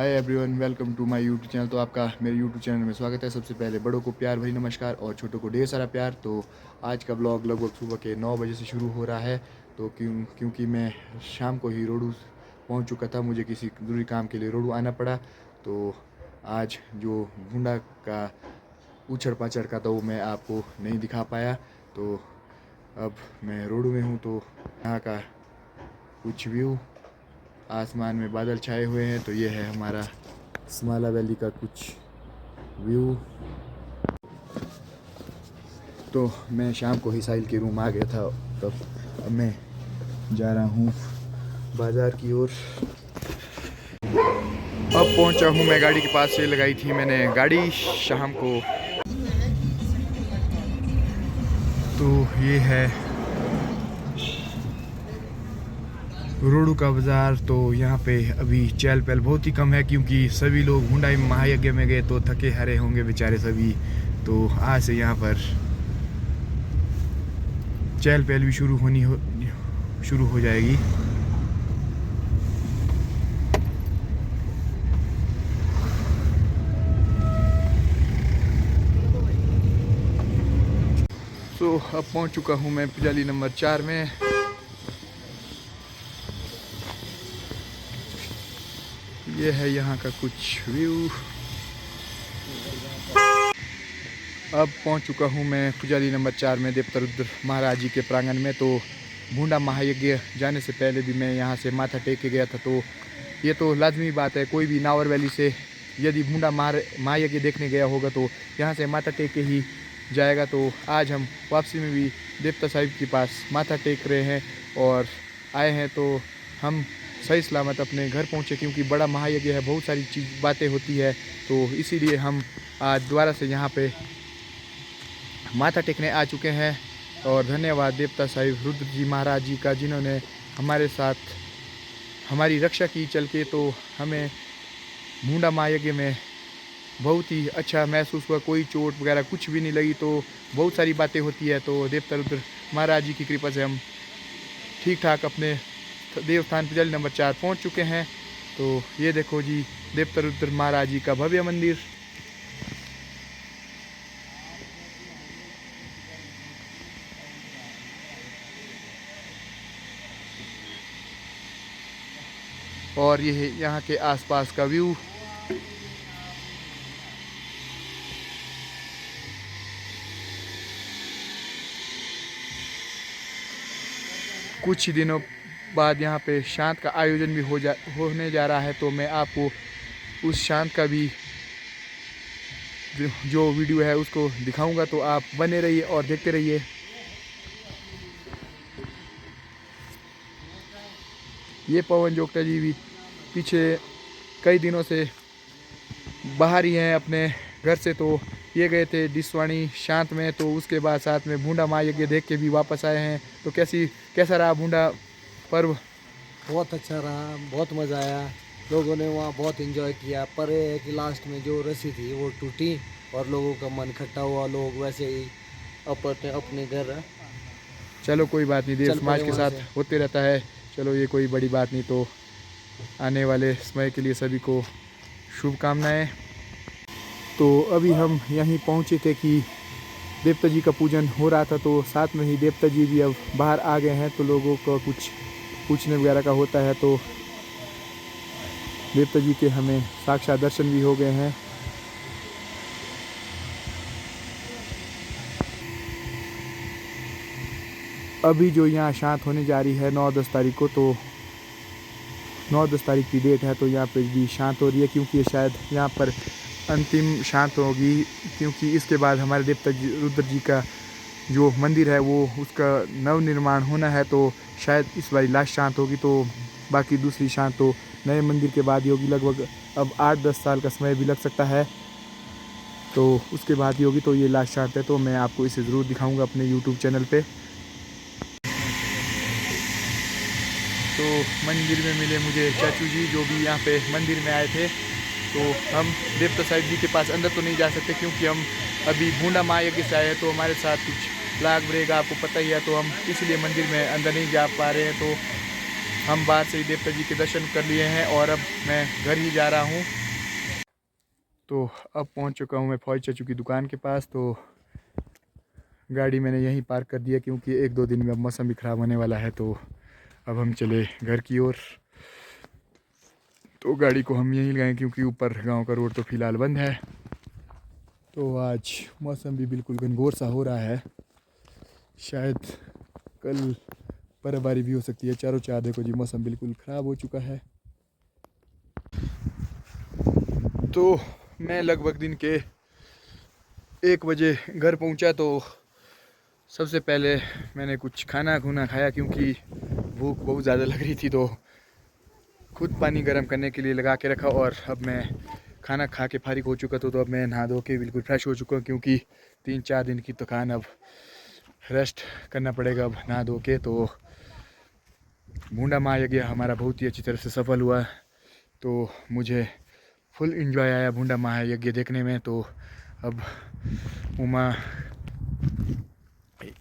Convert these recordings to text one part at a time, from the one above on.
Hi everyone, welcome to my YouTube channel. तो आपका मेरे यूट्यूब चैनल में स्वागत है। सबसे पहले बड़ों को प्यार भरी नमस्कार और छोटों को ढेर सारा प्यार। तो आज का ब्लॉग लगभग सुबह के 9 बजे से शुरू हो रहा है। तो क्योंकि मैं शाम को ही रोडू पहुंच चुका था, मुझे किसी ज़रूरी काम के लिए रोडू आना पड़ा। तो आज जो भूडा का उछड़ पाछड़ का तो वो मैं आपको नहीं दिखा पाया। तो अब मैं रोडू में हूँ। तो यहाँ का कुछ व्यू, आसमान में बादल छाए हुए हैं। तो ये है हमारा स्माला वैली का कुछ व्यू। तो मैं शाम को ही साहिल के रूम आ गया था। तब अब मैं जा रहा हूँ बाज़ार की ओर। अब पहुँचा हूँ मैं गाड़ी के पास। से लगाई थी मैंने गाड़ी शाम को। तो ये है रोडू का बाज़ार। तो यहाँ पे अभी चहल पहल बहुत ही कम है, क्योंकि सभी लोग हुंडई महायज्ञ में गए तो थके हारे होंगे बेचारे सभी। तो आज से यहाँ पर चहल पहल भी शुरू हो जाएगी। तो अब पहुँच चुका हूँ मैं पुजाली नंबर 4 में। ये है यहाँ का कुछ व्यू। अब पहुँच चुका हूँ मैं पुजाली नंबर 4 में देवता रुद्र महाराज जी के प्रांगण में। तो भूडा महायज्ञ जाने से पहले भी मैं यहाँ से माथा टेक के गया था। तो ये तो लाजमी बात है, कोई भी नावर वैली से यदि भूडा महायज्ञ देखने गया होगा तो यहाँ से माथा टेक के ही जाएगा। तो आज हम वापसी में भी देवता साहिब के पास माथा टेक रहे हैं और आए हैं। तो हम सही सलामत अपने घर पहुँचे, क्योंकि बड़ा महायज्ञ है, बहुत सारी बातें होती है। तो इसीलिए हम आज दोबारा से यहाँ पे माथा टेकने आ चुके हैं। और धन्यवाद देवता साहिब रुद्र जी महाराज जी का, जिन्होंने हमारे साथ हमारी रक्षा की चल के। तो हमें भूडा महायज्ञ में बहुत ही अच्छा महसूस हुआ, कोई चोट वगैरह कुछ भी नहीं लगी। तो बहुत सारी बातें होती है। तो देवता रुद्र महाराज जी की कृपा से हम ठीक ठाक अपने देवस्थान पुजाली नंबर 4 पहुंच चुके हैं। तो ये देखो जी, देवता रुद्र महाराज जी का भव्य मंदिर। और ये यहाँ के आसपास का व्यू। कुछ ही दिनों बाद यहाँ पे शांत का आयोजन भी होने जा रहा है। तो मैं आपको उस शांत का भी जो वीडियो है उसको दिखाऊंगा। तो आप बने रहिए और देखते रहिए। ये पवन जोगटा जी भी पीछे कई दिनों से बाहर ही हैं अपने घर से। तो ये गए थे डिसवाणी शांत में, तो उसके बाद साथ में भूडा महायज्ञ देख के भी वापस आए हैं। तो कैसा रहा भूडा पर्व? बहुत अच्छा रहा, बहुत मज़ा आया। लोगों ने वहाँ बहुत एंजॉय किया। पर ये है कि लास्ट में जो रस्सी थी वो टूटी और लोगों का मन इकट्ठा हुआ। लोग वैसे ही अपने अपने घर चलो कोई बात नहीं, देव चल समाज पड़े के वहाँ साथ से। होते रहता है। चलो ये कोई बड़ी बात नहीं। तो आने वाले समय के लिए सभी को शुभकामनाएं। तो अभी हम यहीं पहुंचे थे कि देवता जी का पूजन हो रहा था। तो साथ में ही देवता जी भी अब बाहर आ गए हैं। तो लोगों को कुछ पूछने वगैरह का होता है। तो देवता जी के हमें साक्षात दर्शन भी हो गए हैं। अभी जो यहाँ शांत होने जा रही है 9-10 तारीख को। तो 9-10 तारीख की डेट है। तो यहाँ पे भी शांत हो रही है, क्योंकि ये शायद यहाँ पर अंतिम शांत होगी। क्योंकि इसके बाद हमारे देवता रुद्र जी का जो मंदिर है वो उसका नवनिर्माण होना है। तो शायद इस बारी लास्ट शांत होगी। तो बाकी दूसरी शांत तो नए मंदिर के बाद ही होगी। लगभग अब 8-10 साल का समय भी लग सकता है। तो उसके बाद ही होगी। तो ये लास्ट शांत है। तो मैं आपको इसे ज़रूर दिखाऊंगा अपने यूट्यूब चैनल पे। तो मंदिर में मिले मुझे चाचू जी, जो भी यहाँ पे मंदिर में आए थे। तो हम देवता साहिब जी के पास अंदर तो नहीं जा सकते, क्योंकि हम अभी भूडा महायज्ञ से आए हैं। तो हमारे साथ कुछ लाग बरेगा, आपको पता ही है। तो हम इसलिए मंदिर में अंदर नहीं जा पा रहे हैं। तो हम बाहर से ही देवता जी के दर्शन कर लिए हैं और अब मैं घर ही जा रहा हूँ। तो अब पहुँच चुका हूँ मैं फौज चाचू की दुकान के पास। तो गाड़ी मैंने यहीं पार्क कर दिया क्योंकि 1-2 दिन में अब मौसम भी ख़राब होने वाला है। तो अब हम चले घर की ओर। तो गाड़ी को हम यहीं लगाएं क्योंकि ऊपर गांव का रोड तो फ़िलहाल बंद है। तो आज मौसम भी बिल्कुल घनघोर सा हो रहा है, शायद कल बर्फबारी भी हो सकती है। चारों चार देखो जी, मौसम बिल्कुल ख़राब हो चुका है। तो मैं लगभग दिन के 1 बजे घर पहुंचा। तो सबसे पहले मैंने कुछ खाना खुना खाया क्योंकि भूख बहुत ज़्यादा लग रही थी। तो खुद पानी गर्म करने के लिए लगा के रखा और अब मैं खाना खा के फारिग हो चुका। तो अब मैं नहा धो के बिल्कुल फ्रेश हो चुका हूँ क्योंकि 3-4 दिन की थकान, अब रेस्ट करना पड़ेगा अब नहा धो के। तो भूडा महायज्ञ हमारा बहुत ही अच्छी तरह से सफल हुआ। तो मुझे फुल इंजॉय आया भूडा महायज्ञ देखने में। तो अब उमा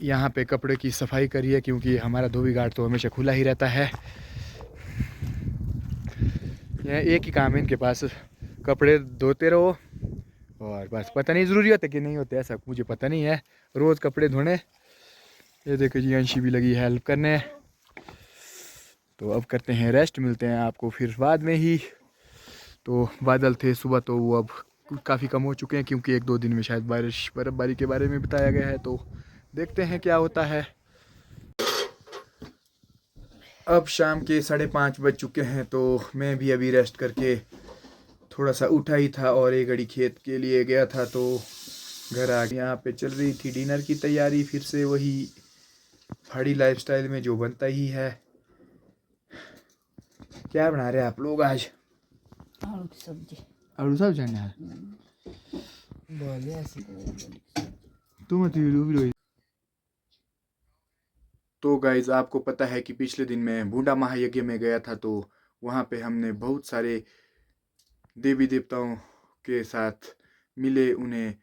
यहाँ पे कपड़े की सफाई करी है क्योंकि हमारा धोबी घाट तो हमेशा खुला ही रहता है। यह एक ही काम है इनके पास, कपड़े धोते रहो और बस। पता नहीं ज़रूरी होता कि नहीं होते, ऐसा मुझे पता नहीं है। रोज़ कपड़े धोने। ये देखो जी, अंशी भी लगी है हेल्प करने। तो अब करते हैं रेस्ट, मिलते हैं आपको फिर बाद में ही। तो बादल थे सुबह, तो वो अब काफ़ी कम हो चुके हैं क्योंकि 1-2 दिन में शायद बारिश बर्फबारी के बारे में बताया गया है। तो देखते हैं क्या होता है। अब शाम के 5:30 बज चुके हैं। तो मैं भी अभी रेस्ट करके थोड़ा सा उठा ही था और एक घड़ी खेत के लिए गया था। तो घर आ गया। यहाँ पे चल रही थी डिनर की तैयारी, फिर से वही पहाड़ी लाइफस्टाइल में जो बनता ही है। क्या बना रहे हैं आप लोग आज? आलू की सब्जी। आलू सब्जी है। बोले ऐसी तुम भी। तो गाइज, आपको पता है कि पिछले दिन मैं भूडा महायज्ञ में गया था। तो वहाँ पे हमने बहुत सारे देवी देवताओं के साथ मिले, उन्हें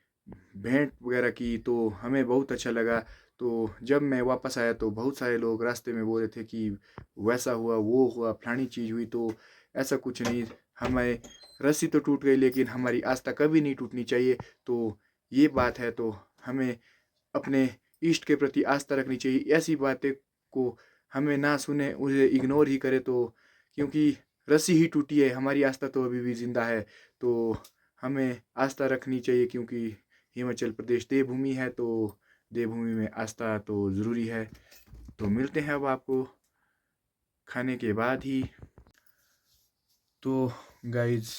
भेंट वगैरह की। तो हमें बहुत अच्छा लगा। तो जब मैं वापस आया तो बहुत सारे लोग रास्ते में बोल रहे थे कि वैसा हुआ, वो हुआ, फलानी चीज़ हुई। तो ऐसा कुछ नहीं, हमें रस्सी तो टूट गई लेकिन हमारी आस्था कभी नहीं टूटनी चाहिए। तो ये बात है। तो हमें अपने इष्ट के प्रति आस्था रखनी चाहिए। ऐसी बातें को हमें ना सुने, उसे इग्नोर ही करे। तो क्योंकि रस्सी ही टूटी है, हमारी आस्था तो अभी भी जिंदा है। तो हमें आस्था रखनी चाहिए क्योंकि हिमाचल प्रदेश देवभूमि है। तो देवभूमि में आस्था तो ज़रूरी है। तो मिलते हैं अब आपको खाने के बाद ही। तो गाइज,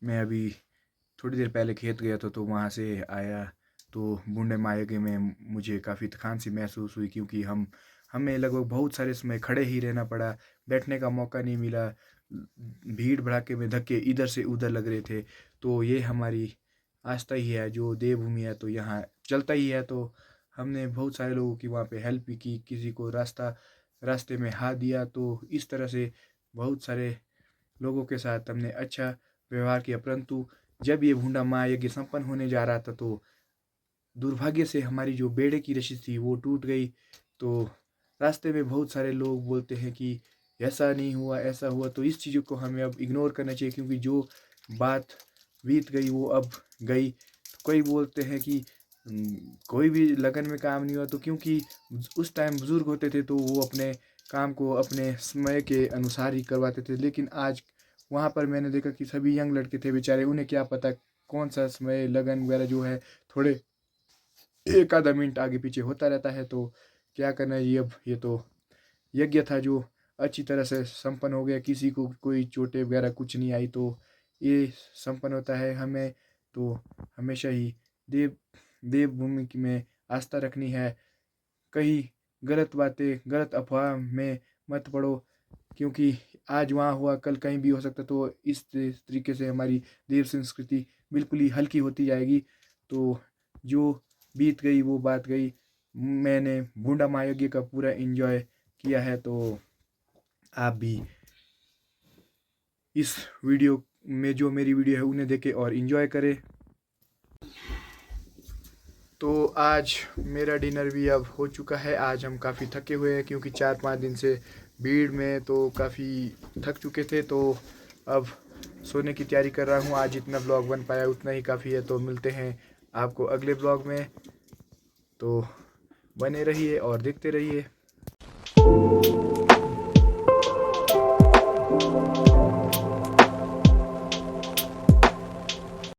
मैं अभी थोड़ी देर पहले खेत गया था। तो वहाँ से आया तो बूढ़े मायके में मुझे काफ़ी थकान सी महसूस हुई क्योंकि हमें लगभग बहुत सारे समय खड़े ही रहना पड़ा, बैठने का मौका नहीं मिला। भीड़ भड़ाके में धक्के इधर से उधर लग रहे थे। तो ये हमारी आस्था ही है, जो देवभूमि है तो यहाँ चलता ही है। तो हमने बहुत सारे लोगों की वहाँ पे हेल्प भी की, किसी को रास्ते में हाथ दिया। तो इस तरह से बहुत सारे लोगों के साथ हमने अच्छा व्यवहार किया। परंतु जब ये भूडा महायज्ञ संपन्न होने जा रहा था तो दुर्भाग्य से हमारी जो बेड़े की रस्सी थी वो टूट गई। तो रास्ते में बहुत सारे लोग बोलते हैं कि ऐसा नहीं हुआ, ऐसा हुआ। तो इस चीज़ों को हमें अब इग्नोर करना चाहिए क्योंकि जो बात बीत गई वो अब गई। कोई बोलते हैं कि कोई भी लगन में काम नहीं हुआ। तो क्योंकि उस टाइम बुज़ुर्ग होते थे तो वो अपने काम को अपने समय के अनुसार ही करवाते थे। लेकिन आज वहाँ पर मैंने देखा कि सभी यंग लड़के थे बेचारे, उन्हें क्या पता कौन सा समय लगन वगैरह जो है थोड़े एक आधा मिनट आगे पीछे होता रहता है। तो क्या करना है, ये अब ये तो यज्ञ था जो अच्छी तरह से संपन्न हो गया, किसी को कोई चोटें वगैरह कुछ नहीं आई। तो ये संपन्न होता है। हमें तो हमेशा ही देवभूमि में आस्था रखनी है। कहीं गलत बातें, गलत अफवाह में मत पड़ो क्योंकि आज वहाँ हुआ कल कहीं भी हो सकता। तो इस तरीके से हमारी देव संस्कृति बिल्कुल ही हल्की होती जाएगी। तो जो बीत गई वो बात गई। मैंने बूढ़ा महायज्ञ का पूरा एंजॉय किया है। तो आप भी इस वीडियो में जो मेरी वीडियो है उन्हें देखें और एंजॉय करें। तो आज मेरा डिनर भी अब हो चुका है। आज हम काफ़ी थके हुए हैं क्योंकि 4-5 दिन से भीड़ में तो काफ़ी थक चुके थे, तो अब सोने की तैयारी कर रहा हूँ। आज जितना ब्लॉग बन पाया उतना ही काफ़ी है। तो मिलते हैं आपको अगले ब्लॉग में, तो बने रहिए और देखते रहिए।